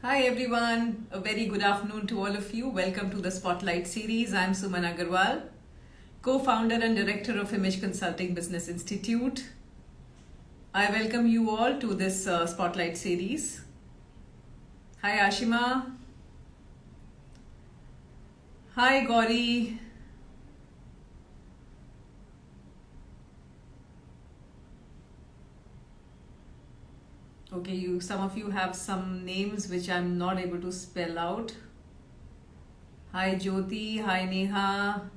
Hi everyone, a very good afternoon to all of you. Welcome to the Spotlight series. I'm Suman Agarwal, co-founder and director of Image Consulting Business Institute. I welcome you all to this Spotlight series. Hi Ashima. Hi Gauri. Okay, some of you have some names which I'm not able to spell out. Hi Jyoti, hi Neha.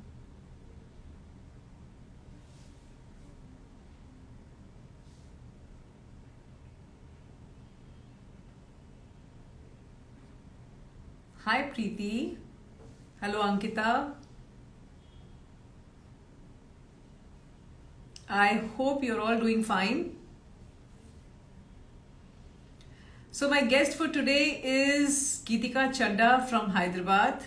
Hi Preeti. Hello Ankita. I hope you're all doing fine. So my guest for today is Geetika Chaddha from Hyderabad.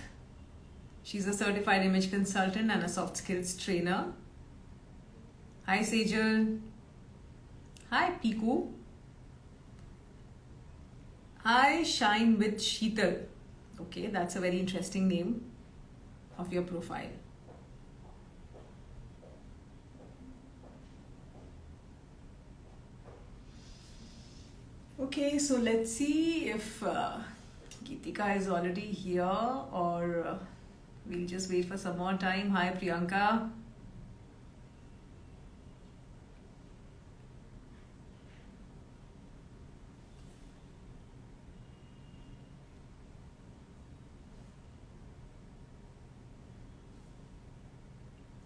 She's a certified image consultant and a soft skills trainer. Hi Sejal. Hi Piku. Hi Shine with Sheetal. Okay, that's a very interesting name of your profile. Okay, so let's see if Geetika is already here or we'll just wait for some more time. Hi Priyanka.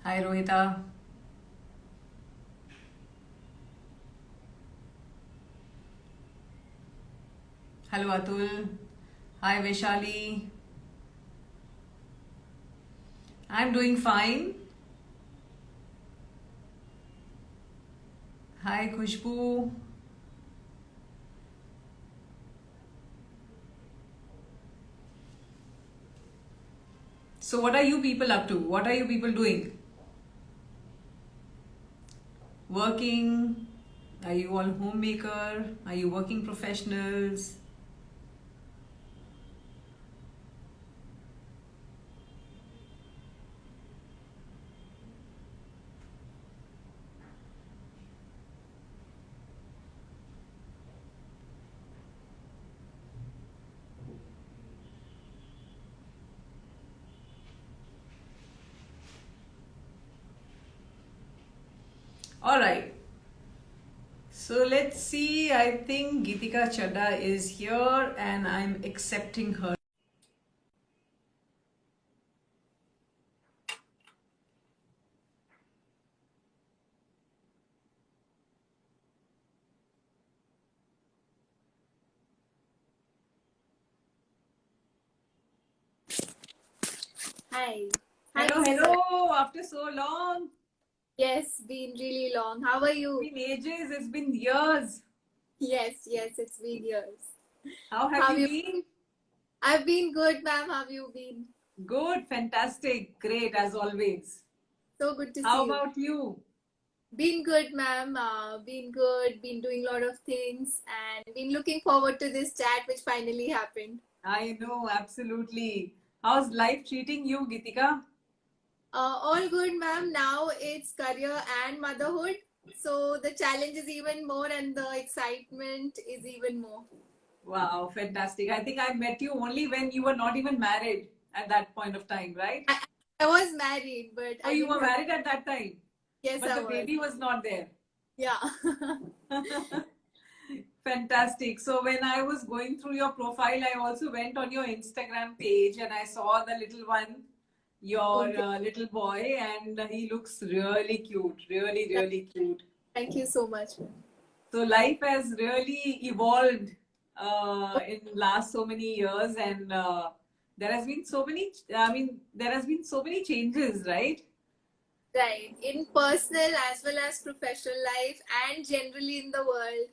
Hi Rohita. Hello Atul. Hi Vaishali. I'm doing fine. Hi Khushbu. So what are you people up to? What are you people doing? Working? Are you all homemaker? Are you working professionals? All right. So let's see. I think Geetika Chadha is here and I'm accepting her. Hi. Hi, Hello, Siddharth. hello. After so long. Yes, been really long. How are you? It's been ages. It's been years. Yes, it's been years. How have How you you? been? I've been good, ma'am. How have you been? Good, fantastic, great as always. So good to How see you. about you? Been good, ma'am. Been good. Been doing a lot of things and been looking forward to this chat, which finally happened. I know, absolutely. How's life treating you, Geetika? All good, ma'am. Now it's career and motherhood. So the challenge is even more and the excitement is even more. Wow, fantastic. I think I met you only when you were not even married at that point of time, right? I, I was married, but Oh, I you didn't were have. married at that time, Yes, but I the was. baby was not there. Yeah. Fantastic. So when I was going through your profile, I also went on your Instagram page and I saw the little one, your Okay. little boy, and he looks really cute, really, really cute. Thank you so much. So life has really evolved in last so many years, and there has been so many. I mean, there has been so many changes, right? Right. In personal as well as professional life and generally in the world.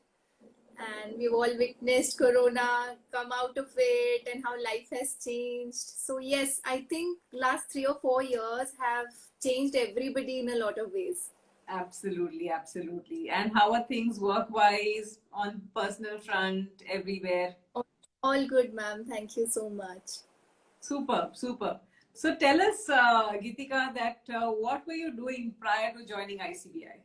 And we've all witnessed Corona come out of it and how life has changed. So yes, I think last 3 or 4 years have changed everybody in a lot of ways. Absolutely, absolutely. And how are things work-wise on personal front everywhere? All good, ma'am. Thank you so much. Super, super. So tell us, Geetika, that what were you doing prior to joining ICBI?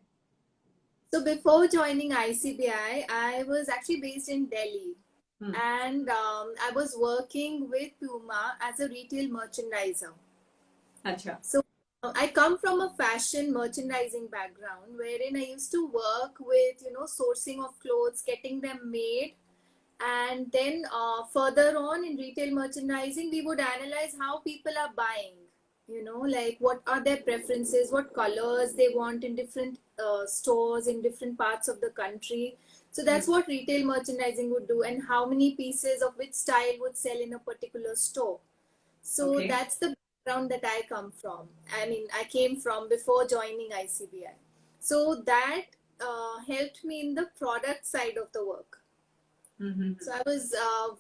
So before joining ICBI, I was actually based in Delhi, Hmm. and I was working with Puma as a retail merchandiser. Acha. So I come from a fashion merchandising background, wherein I used to work with sourcing of clothes, getting them made, and then further on in retail merchandising, we would analyze how people are buying. Like what are their preferences, what colors they want in different stores in different parts of the country. So that's what retail merchandising would do, and how many pieces of which style would sell in a particular store. So Okay. that's the background that I come from. I mean, I came from before joining ICBI. So that helped me in the product side of the work. Mm-hmm. So I was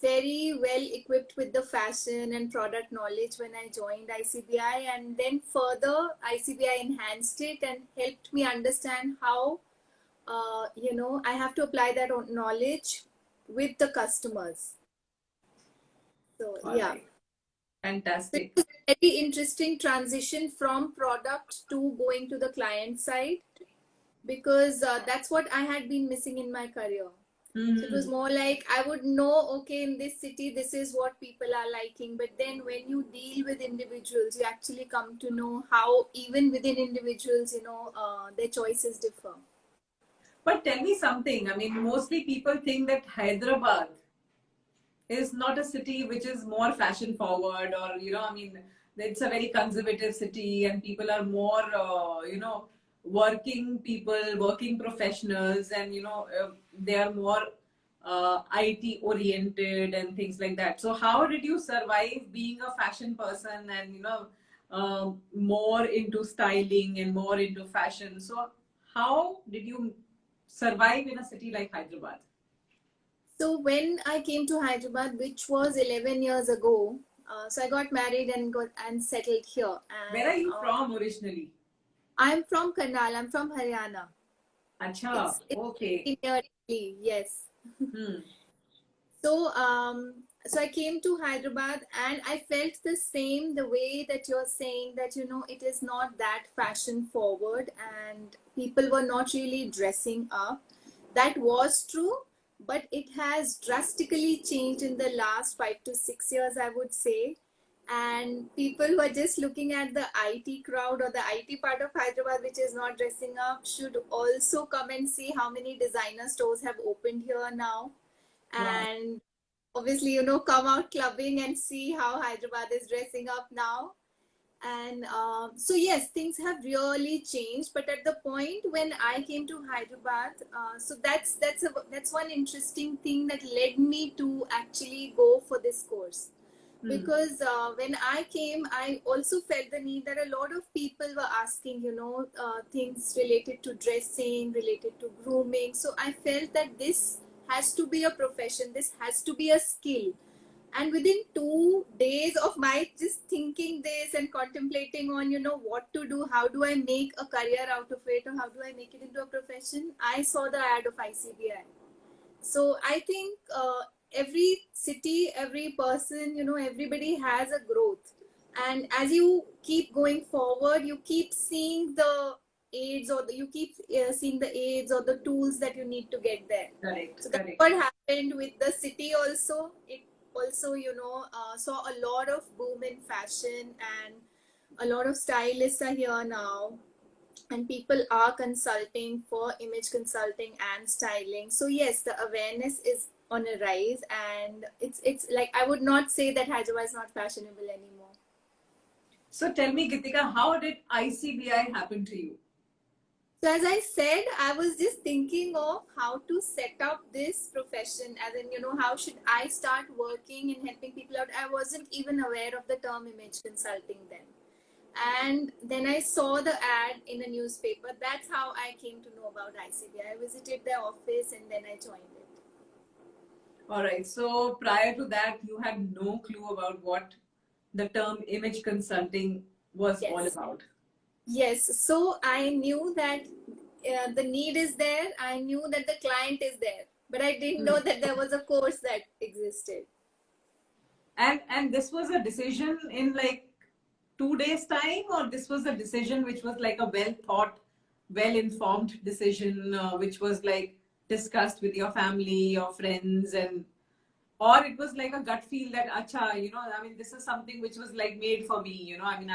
very well equipped with the fashion and product knowledge when I joined ICBI, and then further ICBI enhanced it and helped me understand how I have to apply that knowledge with the customers. So All yeah. right. Fantastic. It was a very interesting transition from product to going to the client side, because that's what I had been missing in my career. So it was Mm-hmm. more like I would know, okay, in this city, this is what people are liking. But then when you deal with individuals, you actually come to know how even within individuals, their choices differ. But tell me something. I mean, mostly people think that Hyderabad is not a city which is more fashion forward, or I mean, it's a very conservative city and people are more working people, working professionals, and they are more IT oriented and things like that. So how did you survive being a fashion person and more into styling and more into fashion? So how did you survive in a city like Hyderabad? So when I came to Hyderabad, which was 11 years ago, so I got married and got and settled here. Where are And you from originally? I'm from Karnal. I'm from Haryana. Acha, It's okay. near Delhi, yes. Hmm. So so I came to Hyderabad and I felt the same, the way that you're saying that it is not that fashion forward and people were not really dressing up. That was true, but it has drastically changed in the last 5 to 6 years, I would say. And people who are just looking at the IT crowd or the IT part of Hyderabad, which is not dressing up, should also come and see how many designer stores have opened here now. Wow. And obviously, come out clubbing and see how Hyderabad is dressing up now. And so yes, things have really changed. But at the point when I came to Hyderabad, so that's one interesting thing that led me to actually go for this course. Hmm. Because when I came, I also felt the need that a lot of people were asking, things related to dressing, related to grooming. So I felt that this has to be a profession, this has to be a skill. And within 2 days of my just thinking this and contemplating on what to do, how do I make a career out of it, or how do I make it into a profession, I saw the ad of ICBI. So I think every city, every person, everybody has a growth. And as you keep going forward, you keep seeing the aids, or you keep seeing the aids or the tools that you need to get there. Correct, So that's correct. what happened with the city also. It also, saw a lot of boom in fashion, and a lot of stylists are here now, and people are consulting for image consulting and styling. So yes, the awareness is on a rise, and it's like I would not say that Hyderabad is not fashionable anymore. So tell me, Gitika, how did ICBI happen to you? So as I said, I was just thinking of how to set up this profession, as in how should I start working and helping people out. I wasn't even aware of the term image consulting then. And then I saw the ad in a newspaper. That's how I came to know about ICBI. I visited their office and then I joined it. All right. So prior to that, you had no clue about what the term image consulting was all Yes. about. Yes. So I knew that the need is there. I knew that the client is there. But I didn't Hmm. know that there was a course that existed. And this was a decision in like 2 days time, or this was a decision which was like a well thought, well informed decision, which was like discussed with your family, your friends, and or it was like a gut feel that acha, I mean, this is something which was like made for me, I mean,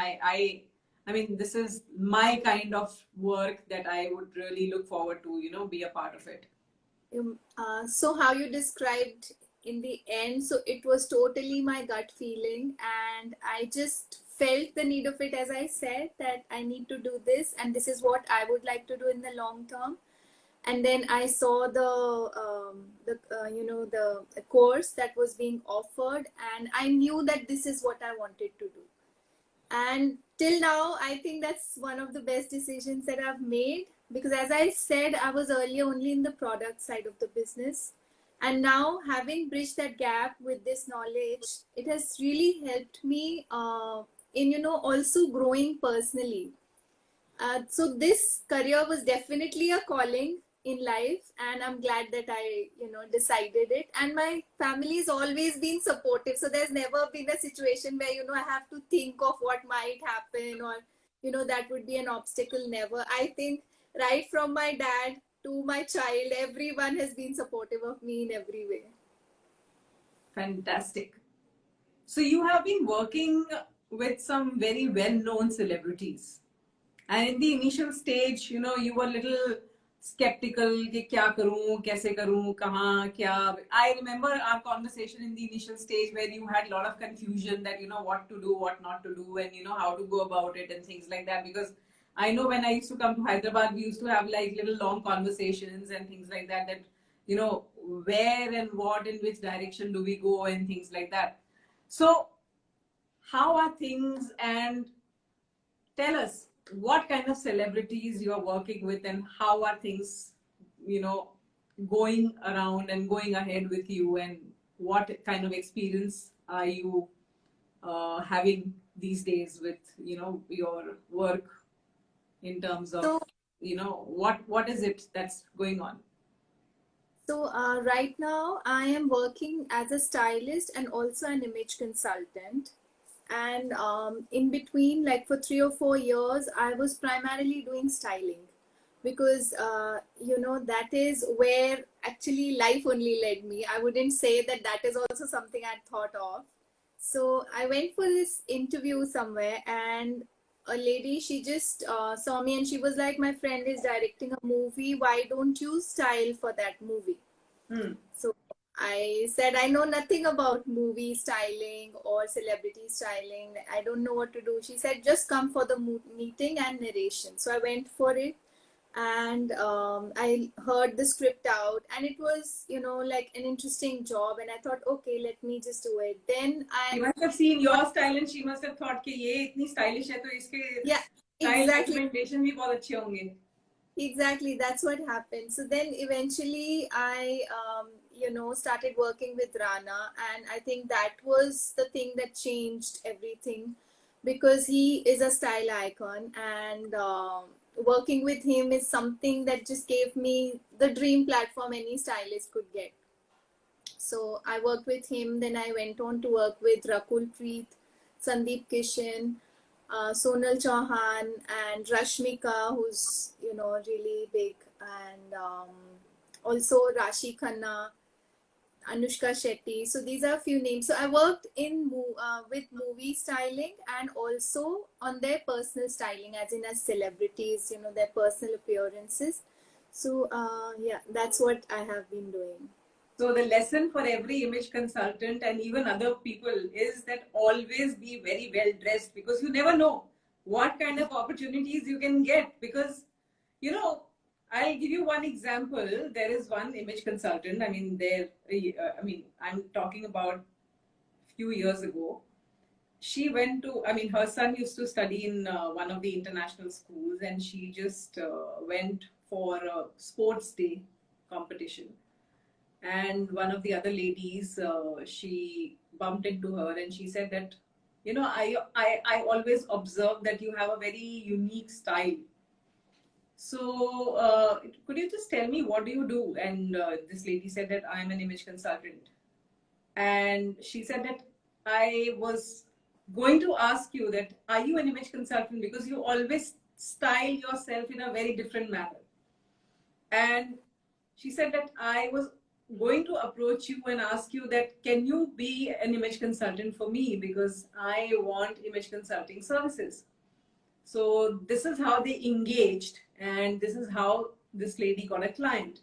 I mean, this is my kind of work that I would really look forward to, be a part of it. So how you described in the end, so it was totally my gut feeling, and I just felt the need of it, as I said, that I need to do this, and this is what I would like to do in the long term. And then I saw the course that was being offered, and I knew that this is what I wanted to do. And till now, I think that's one of the best decisions that I've made, because as I said, I was earlier only in the product side of the business. And now, having bridged that gap with this knowledge, it has really helped me in, also growing personally. So this career was definitely a calling in life, and I'm glad that I decided it. And my family's always been supportive, so there's never been a situation where I have to think of what might happen, or that would be an obstacle. Never. I think right from my dad to my child, everyone has been supportive of me in every way. Fantastic. So you have been working with some very well-known celebrities. And in the initial stage, you were a little skeptical कि क्या करूं, कैसे करूं, कहाँ, क्या. I remember our conversation in the initial stage where you had a lot of confusion that, what to do, what not to do, and, how to go about it and things like that. Because I know when I used to come to Hyderabad, we used to have like little long conversations and things like that, where and what, in which direction do we go and things like that. So how are things, and tell us what kind of celebrities you are working with and how are things, going around and going ahead with you, and what kind of experience are you having these days with, your work in terms of, So what is it that's going on? right now, I am working as a stylist and also an image consultant. And in between, like for 3 or 4 years, I was primarily doing styling, because that is where actually life only led me. I wouldn't say that that is also something I'd thought of. So I went for this interview somewhere, and a lady, she just saw me and she was like, my friend is directing a movie, why don't you style for that movie? So I said, I know nothing about movie styling or celebrity styling. I don't know what to do. She said, just come for the meeting and narration. So I went for it, and I heard the script out, and it was, like an interesting job. And I thought, okay, let me just do it. Then She must have seen your style and she must have thought कि ये इतनी stylish है तो इसके yeah, style exactly. recommendation भी बहुत अच्छे होंगे. Exactly, that's what happened. So then eventually I, started working with Rana, and I think that was the thing that changed everything, because he is a style icon, and working with him is something that just gave me the dream platform any stylist could get. So I worked with him. Then I went on to work with Rakul Preet, Sandeep Kishan, Sonal Chauhan, and Rashmika, who's really big, and also Rashi Khanna, Anushka Shetty. So these are a few names. So I worked in with movie styling and also on their personal styling, as in as celebrities, their personal appearances. So yeah, that's what I have been doing. So the lesson for every image consultant and even other people is that always be very well dressed, because you never know what kind of opportunities you can get. Because, I'll give you one example. There is one image consultant. I mean, I'm talking about a few years ago. She went to, I mean, her son used to study in one of the international schools, and she just went for a sports day competition. And one of the other ladies, she bumped into her and she said that, I always observe that you have a very unique style. So could you just tell me, what do you do? And this lady said that I'm an image consultant. And she said that I was going to ask you that are you an image consultant, because you always style yourself in a very different manner. And she said that I was going to approach you and ask you that can you be an image consultant for me, because I want image consulting services. So this is how they engaged, and this is how this lady got a client.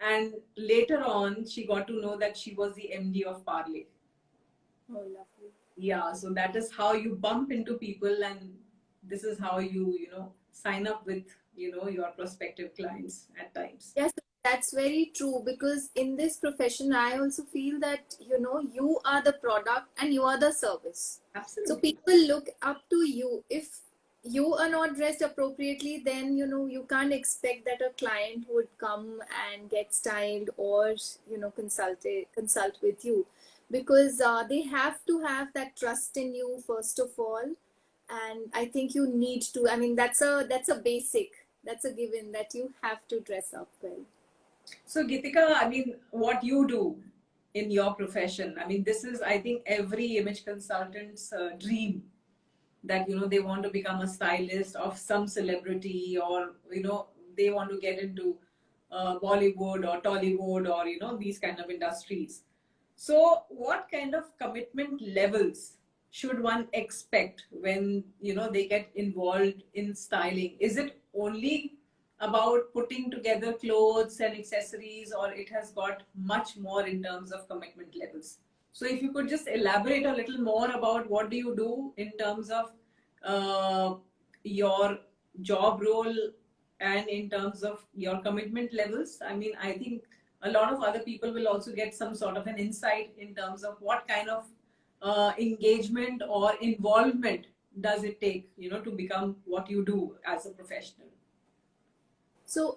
And later on, she got to know that she was the MD of Parley. Oh, lovely. Yeah, so that is how you bump into people, and this is how you sign up with your prospective clients at times. Yes, that's very true, because in this profession, I also feel that, you are the product and you are the service. So Absolutely. people look up to you. If you are not dressed appropriately, then, you can't expect that a client would come and get styled or, consult with you, because they have to have that trust in you, first of all. And I think you need to, I mean, that's a basic, that's a given, that you have to dress up well. So, Geetika, I mean, what you do in your profession, I mean, this is, I think, every image consultant's dream, that they want to become a stylist of some celebrity, or they want to get into Bollywood or Tollywood, or these kind of industries. So what kind of commitment levels should one expect when they get involved in styling? Is it only about putting together clothes and accessories, or it has got much more in terms of commitment levels? So if you could just elaborate a little more about what do you do in terms of uh, your job role, and in terms of your commitment levels. I mean, I think a lot of other people will also get some sort of an insight in terms of what kind of engagement or involvement does it take, to become what you do as a professional. So,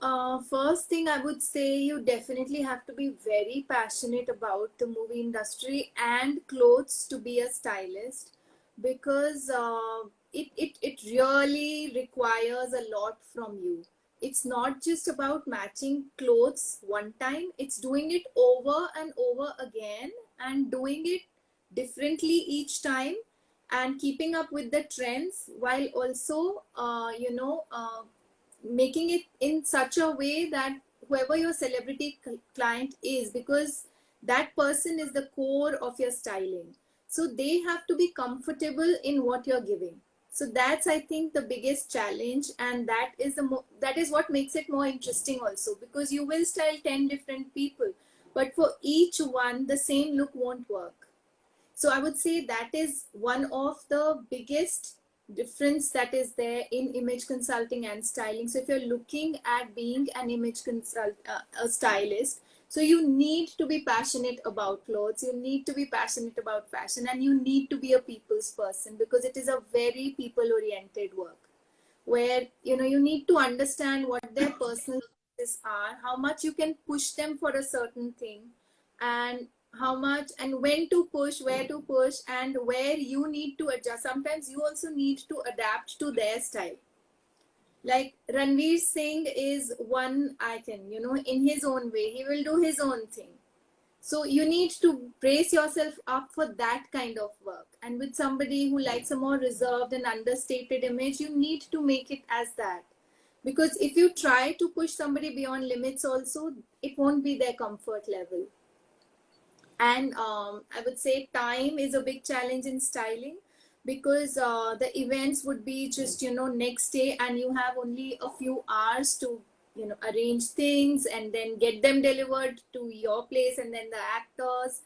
first thing I would say, you definitely have to be very passionate about the movie industry and clothes to be a stylist, because it really requires a lot from you. It's not just about matching clothes one time, it's doing it over and over again and doing it differently each time, and keeping up with the trends, while also, making it in such a way that whoever your celebrity client is, because that person is the core of your styling, so they have to be comfortable in what you're giving. So that's, I think, the biggest challenge, and that is what makes it more interesting also, because you will style 10 different people, but for each one the same look won't work. So I would say that is one of the biggest difference that is there in image consulting and styling. So if you're looking at being an a stylist, so you need to be passionate about clothes, you need to be passionate about fashion, and you need to be a people's person, because it is a very people oriented work, where you need to understand what their personal choices are, how much you can push them for a certain thing, and how much and when to push, where to push, and where you need to adjust. Sometimes you also need to adapt to their style. Like Ranveer Singh is one icon, in his own way, he will do his own thing. So you need to brace yourself up for that kind of work. And with somebody who likes a more reserved and understated image, you need to make it as that. Because if you try to push somebody beyond limits also, it won't be their comfort level. And I would say time is a big challenge in styling, because the events would be just next day, and you have only a few hours to arrange things and then get them delivered to your place, and then the actors,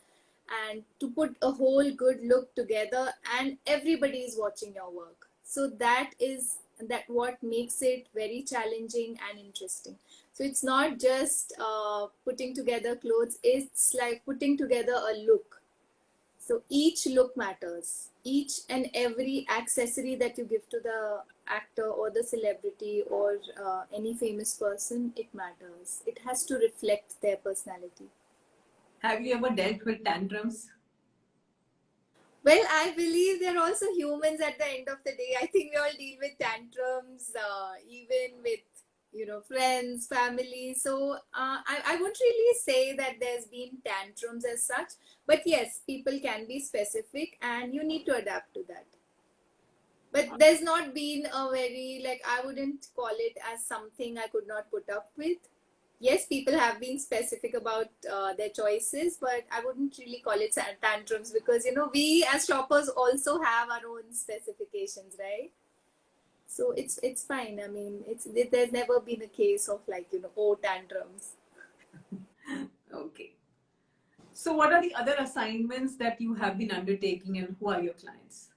and to put a whole good look together, and everybody is watching your work. So that what makes it very challenging and interesting. So it's not just putting together clothes, it's like putting together a look. So each look matters. Each and every accessory that you give to the actor or the celebrity or any famous person, it matters. It has to reflect their personality. Have you ever dealt with tantrums? Well, I believe they're also humans at the end of the day. I think we all deal with tantrums, even with friends, family. So I won't really say that there's been tantrums as such, but yes, people can be specific and you need to adapt to that. But there's not been a very, like, I wouldn't call it as something I could not put up with. Yes, people have been specific about their choices, but I wouldn't really call it tantrums because, we as shoppers also have our own specifications, right? So it's fine. I mean, there's never been a case of, like, oh, tantrums. Okay. So, what are the other assignments that you have been undertaking, and who are your clients?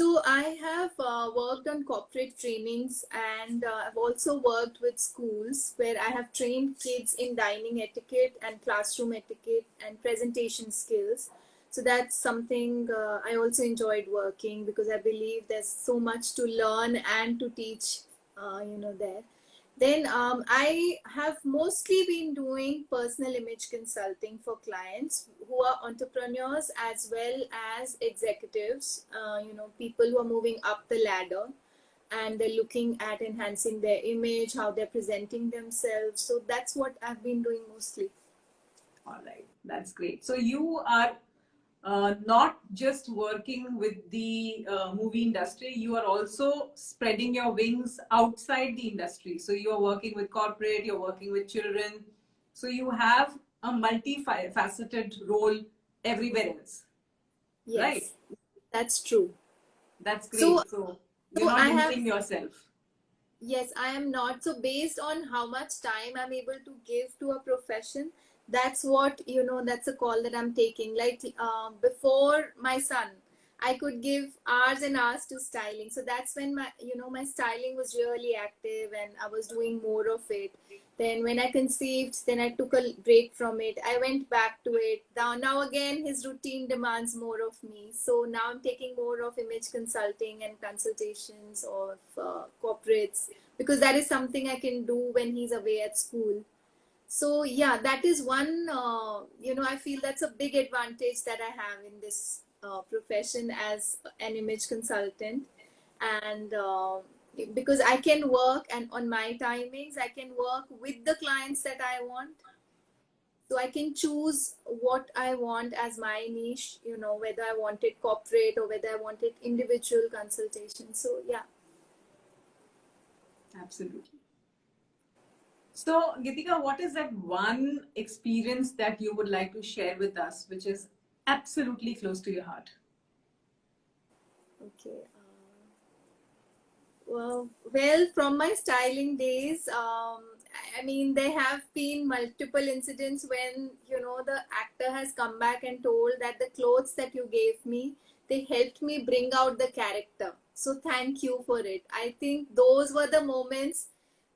So I have worked on corporate trainings, and I've also worked with schools where I have trained kids in dining etiquette and classroom etiquette and presentation skills. So that's something I also enjoyed working because I believe there's so much to learn and to teach, there. Then I have mostly been doing personal image consulting for clients who are entrepreneurs as well as executives, people who are moving up the ladder and they're looking at enhancing their image, how they're presenting themselves. So that's what I've been doing mostly. All right, that's great. So, you are not just working with the movie industry, you are also spreading your wings outside the industry. So you are working with corporate, you're working with children. So you have a multifaceted role everywhere else, right? Yes, that's true. That's So, great. So you're so not I have limiting yourself. Yes, I am not. So based on how much time I'm able to give to a profession, that's what, that's a call that I'm taking. Like before my son, I could give hours and hours to styling. So that's when my styling was really active and I was doing more of it. Then when I conceived, then I took a break from it. I went back to it. Now again, his routine demands more of me. So now I'm taking more of image consulting and consultations of corporates because that is something I can do when he's away at school. So yeah, that is one, I feel that's a big advantage that I have in this profession as an image consultant. And because I can work and on my timings, I can work with the clients that I want. So I can choose what I want as my niche, whether I want it corporate or whether I want it individual consultation. So yeah. Absolutely. So, Geetika, what is that one experience that you would like to share with us, which is absolutely close to your heart? Okay. Well, from my styling days, I mean, there have been multiple incidents when, the actor has come back and told that the clothes that you gave me, they helped me bring out the character. So thank you for it. I think those were the moments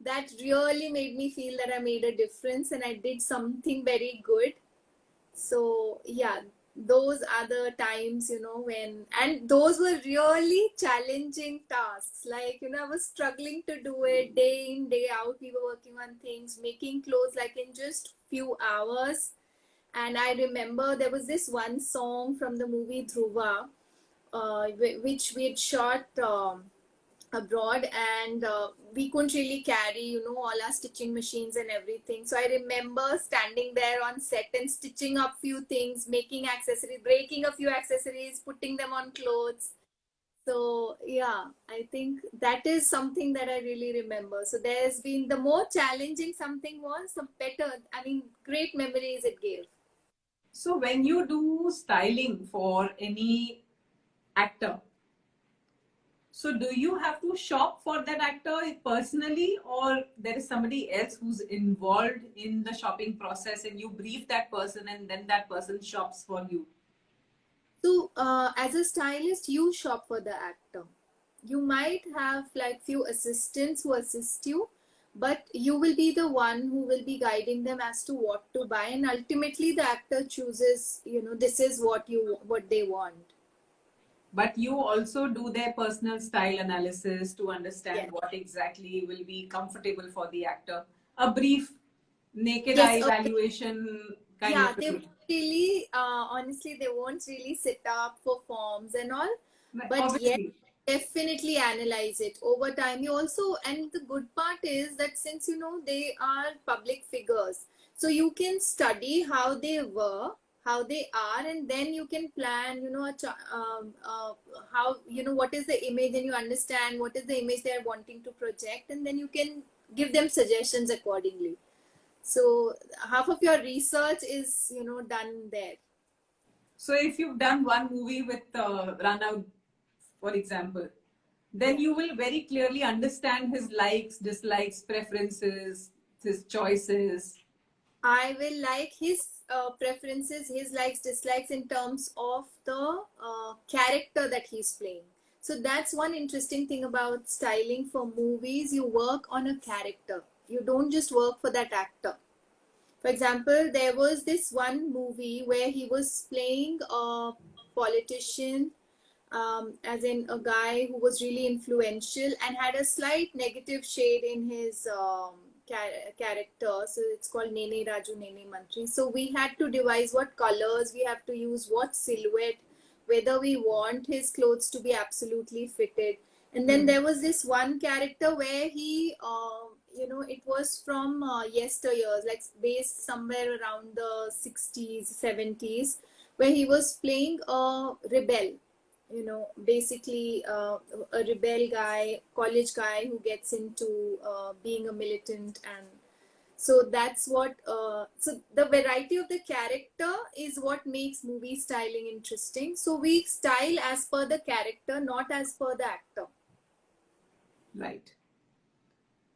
that really made me feel that I made a difference and I did something very good. So yeah, those are the times, when, and those were really challenging tasks. Like, I was struggling to do it day in, day out. We were working on things, making clothes like in just few hours. And I remember there was this one song from the movie Dhruva, which we had shot abroad, and we couldn't really carry, all our stitching machines and everything. So I remember standing there on set and stitching up few things, making accessories, breaking a few accessories, putting them on clothes. So yeah, I think that is something that I really remember. So there's been the more challenging something was, the better, I mean, great memories it gave. So, when you do styling for any actor, so do you have to shop for that actor personally, or there is somebody else who's involved in the shopping process and you brief that person and then that person shops for you? So, as a stylist, you shop for the actor. You might have like few assistants who assist you, but you will be the one who will be guiding them as to what to buy, and ultimately the actor chooses. This is what they want. But you also do their personal style analysis to understand Yes. what exactly will be comfortable for the actor. A brief naked eye Yes. evaluation kind Yeah. of a They thing. won't really, honestly, they won't really sit up for forms and all. But yes, Obviously. definitely analyze it over time. You also, and the good part is that since they are public figures, so you can study how they were, how they are, and then you can plan, how, what is the image, and you understand what is the image they are wanting to project, and then you can give them suggestions accordingly. So half of your research is, done there. So if you've done one movie with Rana, for example, then you will very clearly understand his likes, dislikes, preferences, his choices. I will like his preferences, his likes, dislikes in terms of the character that he's playing. So that's one interesting thing about styling for movies. You work on a character. You don't just work for that actor. For example, there was this one movie where he was playing a politician, as in a guy who was really influential and had a slight negative shade in his character. So it's called Nene Raju Nene Mantri. So we had to devise what colors we have to use, what silhouette, whether we want his clothes to be absolutely fitted. And then there was this one character where he, it was from yesteryears, like based somewhere around the 60s, 70s, where he was playing a rebel. Basically a rebel guy, college guy who gets into being a militant. And so that's what, so the variety of the character is what makes movie styling interesting. So we style as per the character, not as per the actor. Right.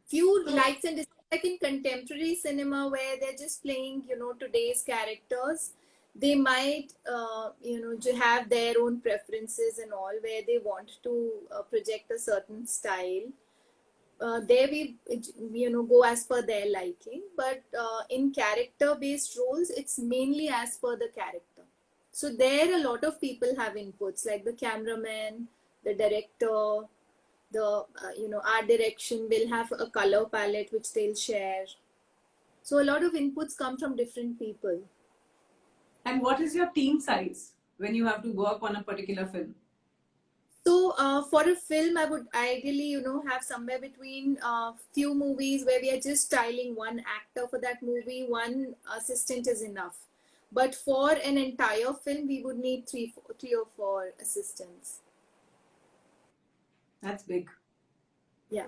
Few likes and dislikes, like in contemporary cinema where they're just playing, today's characters, they might, have their own preferences and all, where they want to project a certain style. There we, go as per their liking. But in character-based roles, it's mainly as per the character. So there a lot of people have inputs, like the cameraman, the director, the art direction will have a color palette which they'll share. So a lot of inputs come from different people. And what is your team size when you have to work on a particular film? So for a film, I would ideally, have somewhere between few movies where we are just styling one actor for that movie, one assistant is enough. But for an entire film, we would need three or four assistants. That's big. Yeah.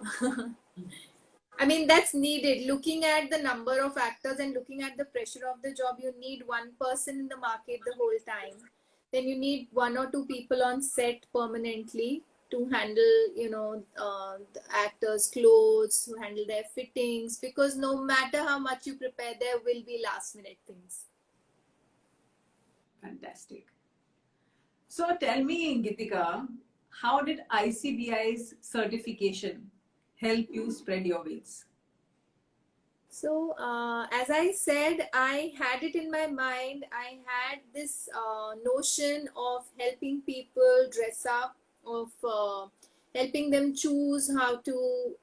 I mean, that's needed. Looking at the number of actors and looking at the pressure of the job, you need one person in the market the whole time. Then you need one or two people on set permanently to handle, the actors' clothes, to handle their fittings, because no matter how much you prepare, there will be last minute things. Fantastic. So tell me, Geetika, how did ICBI's certification help you spread your wings? So, as I said, I had it in my mind. I had this notion of helping people dress up, of helping them choose how to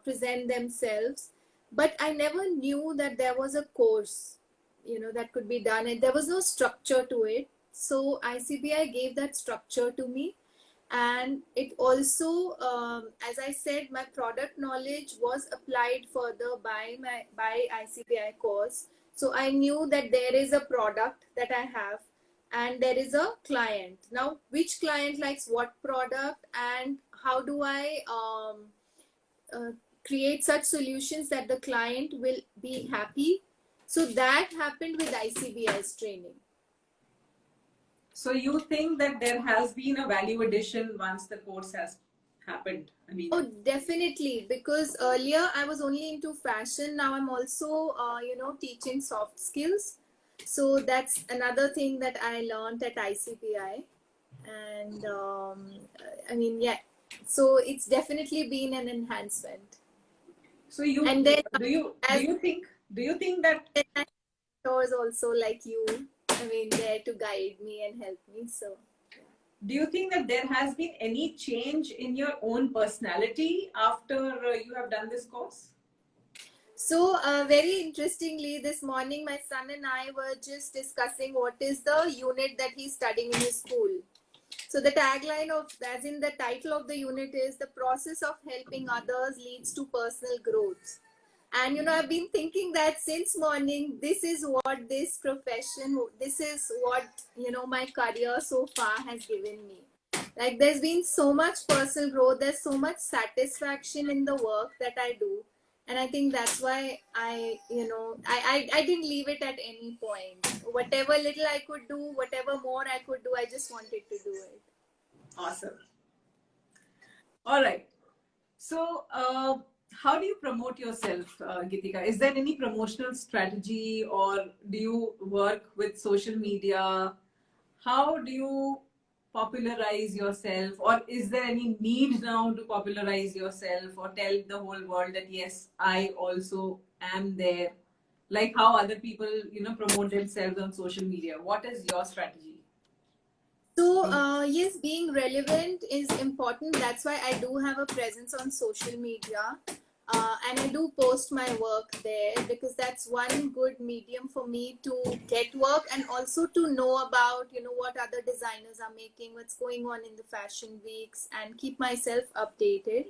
present themselves. But I never knew that there was a course, that could be done. And there was no structure to it. So ICBI gave that structure to me. And it also, as I said, my product knowledge was applied further by ICBI course. So I knew that there is a product that I have and there is a client. Now, which client likes what product, and how do I create such solutions that the client will be happy? So that happened with ICBI's training. So you think that there has been a value addition once the course has happened? I mean, oh, definitely. Because earlier I was only into fashion. Now I'm also, teaching soft skills. So that's another thing that I learned at ICPI. And I mean, yeah. So it's definitely been an enhancement. so you And then do you think that mentors also like you, I mean, there to guide me and help me. So do you think that there has been any change in your own personality after you have done this course? So, very interestingly, this morning my son and I were just discussing what is the unit that he's studying in his school. So the tagline of, as in the title of the unit is, the process of helping others leads to personal growth. And I've been thinking that since morning, this is what this profession, this is what, my career so far has given me. Like, there's been so much personal growth, there's so much satisfaction in the work that I do. And I think that's why I didn't leave it at any point. Whatever little I could do, whatever more I could do, I just wanted to do it. Awesome. All right. So, how do you promote yourself, Geetika? Is there any promotional strategy, or do you work with social media? How do you popularize yourself, or is there any need now to popularize yourself or tell the whole world that yes, I also am there? Like how other people, promote themselves on social media. What is your strategy? So, yes, being relevant is important. That's why I do have a presence on social media. And I do post my work there because that's one good medium for me to get work and also to know about, what other designers are making, what's going on in the fashion weeks, and keep myself updated.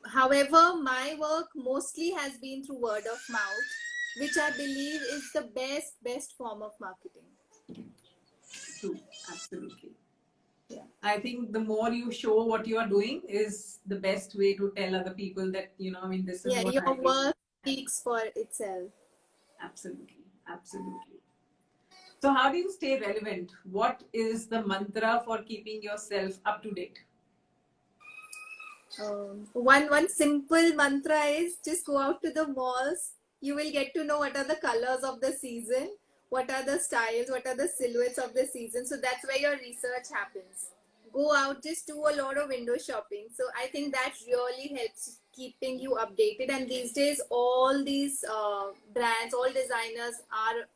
However, my work mostly has been through word of mouth, which I believe is the best form of marketing. True, absolutely. Yeah. I think the more you show what you are doing is the best way to tell other people that, this is what your I do. work speaks for itself. Absolutely, absolutely. So how do you stay relevant? What is the mantra for keeping yourself up to date? One simple mantra is just go out to the malls. You will get to know what are the colors of the season, what are the styles, what are the silhouettes of the season. So that's where your research happens. Go out, just do a lot of window shopping. So I think that really helps keeping you updated. And these days, all these brands, all designers are,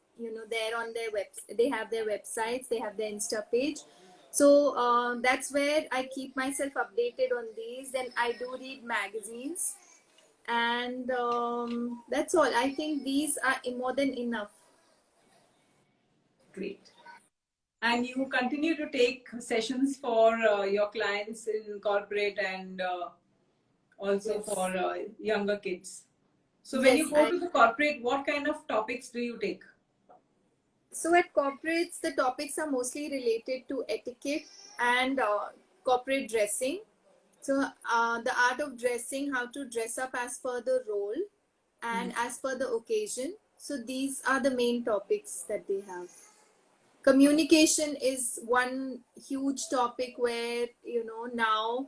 there on their website. They have their websites, they have their Insta page. So that's where I keep myself updated on these. Then I do read magazines, and that's all. I think these are more than enough. Great. And you continue to take sessions for your clients in corporate and also Yes. for younger kids. So when Yes, you go to the corporate, what kind of topics do you take? So at corporates, the topics are mostly related to etiquette and corporate dressing. So the art of dressing, how to dress up as per the role and as per the occasion. So these are the main topics that they have. Communication is one huge topic where now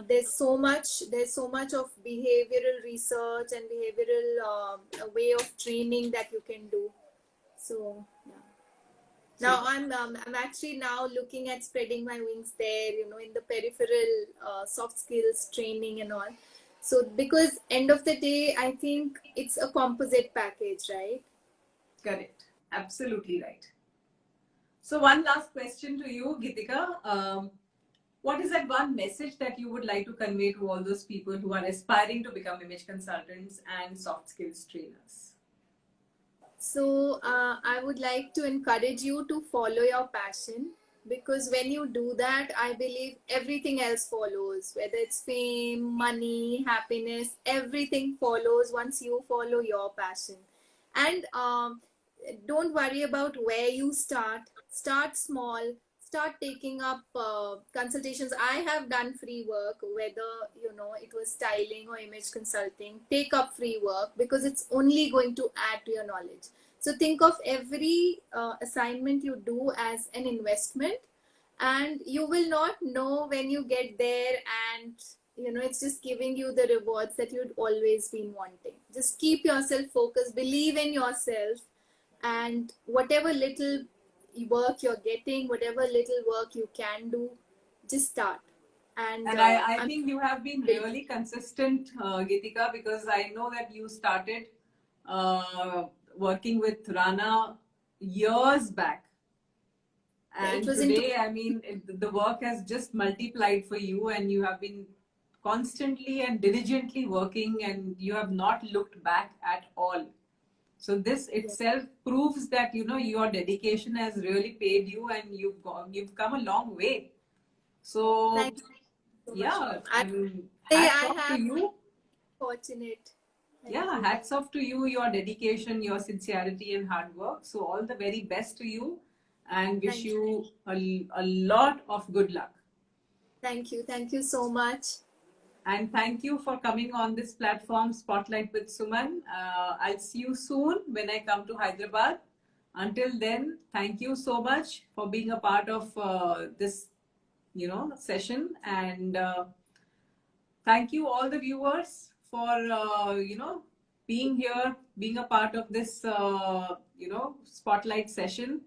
there's so much of behavioral research and behavioral way of training that you can do. So yeah. Now I'm actually now looking at spreading my wings there, in the peripheral soft skills training and all. So because end of the day, I think it's a composite package, right? Correct. Absolutely right. So one last question to you, Geetika. What is that one message that you would like to convey to all those people who are aspiring to become image consultants and soft skills trainers? So I would like to encourage you to follow your passion, because when you do that, I believe everything else follows, whether it's fame, money, happiness, everything follows once you follow your passion. And don't worry about where you start small, start taking up consultations. I have done free work, whether it was styling or image consulting. Take up free work because it's only going to add to your knowledge. So think of every assignment you do as an investment, and you will not know when you get there, and it's just giving you the rewards that you'd always been wanting. Just keep yourself focused, believe in yourself, and whatever little work you're getting, whatever little work you can do, just start. And I think you have been really consistent, Geetika, because I know that you started working with Rana years back. And today, the work has just multiplied for you, and you have been constantly and diligently working, and you have not looked back at all. So this itself proves that, you know, your dedication has really paid you, and you've come a long way. So Thank you so much, yeah, ma'am. I mean, I hats off to have you. fortunate. Thank Yeah, you. hats off to you, your dedication, your sincerity and hard work. So all the very best to you, and wish Thank you a lot of good luck. Thank you. Thank you so much. And thank you for coming on this platform, Spotlight with Suman. I'll see you soon when I come to Hyderabad. Until then, thank you so much for being a part of this, you know, session. And thank you all the viewers for, you know, being here, being a part of this, you know, Spotlight session.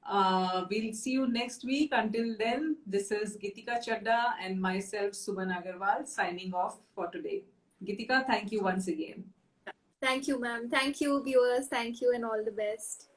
We'll see you next week. Until then, this is Geetika Chaddha and myself, Suman Agarwal, signing off for today. Geetika, thank you once again. Thank you, ma'am. Thank you, viewers. Thank you, and all the best.